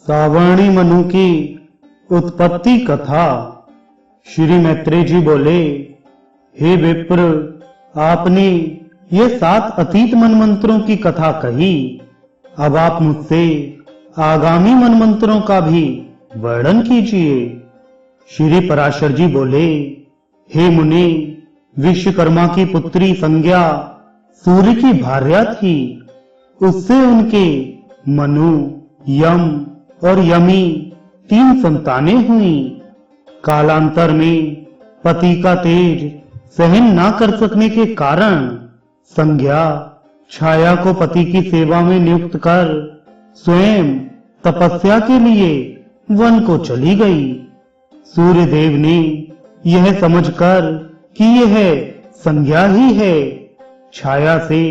सावर्णी मनु की उत्पत्ति कथा। श्री मैत्रेय जी बोले, हे विप्र, आपने ये 7 अतीत मनमंत्रों की कथा कही। अब आप मुझसे आगामी मनमंत्रों का भी वर्णन कीजिए। श्री पराशर जी बोले, हे मुनि, विश्वकर्मा की पुत्री संज्ञा सूर्य की भार्या थी। उससे उनके मनु, यम और यमी 3 संतानें हुई। कालांतर में पति का तेज सहन ना कर सकने के कारण संज्ञा छाया को पति की सेवा में नियुक्त कर स्वयं तपस्या के लिए वन को चली गई। सूर्य देव ने यह समझकर कि यह संज्ञा ही है, छाया से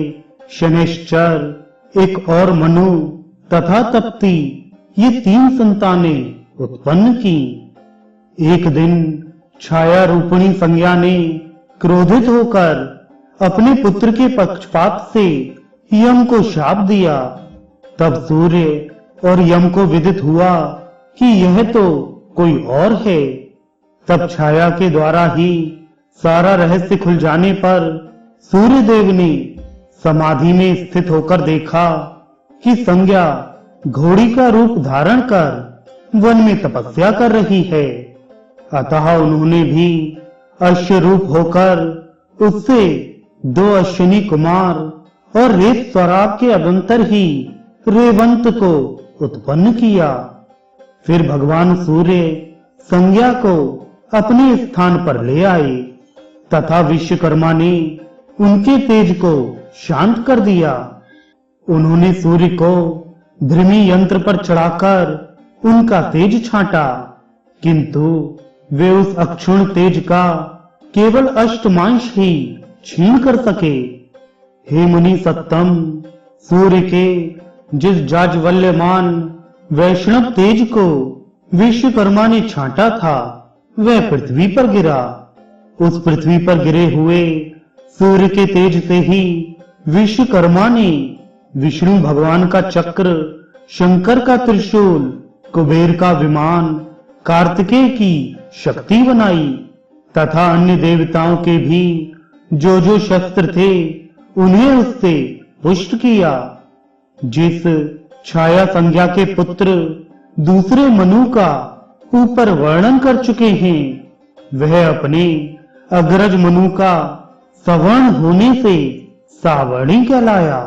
शनैश्चर, एक और मनु तथा तप्ती, ये 3 संतानें उत्पन्न की। एक दिन छाया रूपिणी संज्ञा ने क्रोधित होकर अपने पुत्र के पक्षपात से यम को शाप दिया। तब सूर्य और यम को विदित हुआ कि यह तो कोई और है। तब छाया के द्वारा ही सारा रहस्य खुल जाने पर सूर्य देव ने समाधि में स्थित होकर देखा कि संज्ञा घोड़ी का रूप धारण कर वन में तपस्या कर रही है। अतः उन्होंने भी अश्व रूप होकर उससे 2 अश्विनी कुमार और रेत स्वराब के अभ्यंतर ही रेवंत को उत्पन्न किया। फिर भगवान सूर्य संज्ञा को अपने स्थान पर ले आए तथा विश्वकर्मा ने उनके तेज को शांत कर दिया। उन्होंने सूर्य को धृमी यंत्र पर चढ़ाकर उनका तेज छांटा, किंतु वे उस अक्षुण तेज का केवल अष्टमांश ही छीन कर सके। हे मुनि सत्तम, सूर्य के जिस जाज्वल्यमान वैष्णव तेज को विश्वकर्मा ने छांटा था वह पृथ्वी पर गिरा। उस पृथ्वी पर गिरे हुए सूर्य के तेज से ही विश्वकर्मा ने विष्णु भगवान का चक्र, शंकर का त्रिशूल, कुबेर का विमान, कार्तिकेय की शक्ति बनाई तथा अन्य देवताओं के भी जो शस्त्र थे उन्हें उससे पुष्ट किया। जिस छाया संज्ञा के पुत्र दूसरे मनु का ऊपर वर्णन कर चुके हैं, वह अपने अग्रज मनु का सवर्ण होने से सावर्णी कहलाया।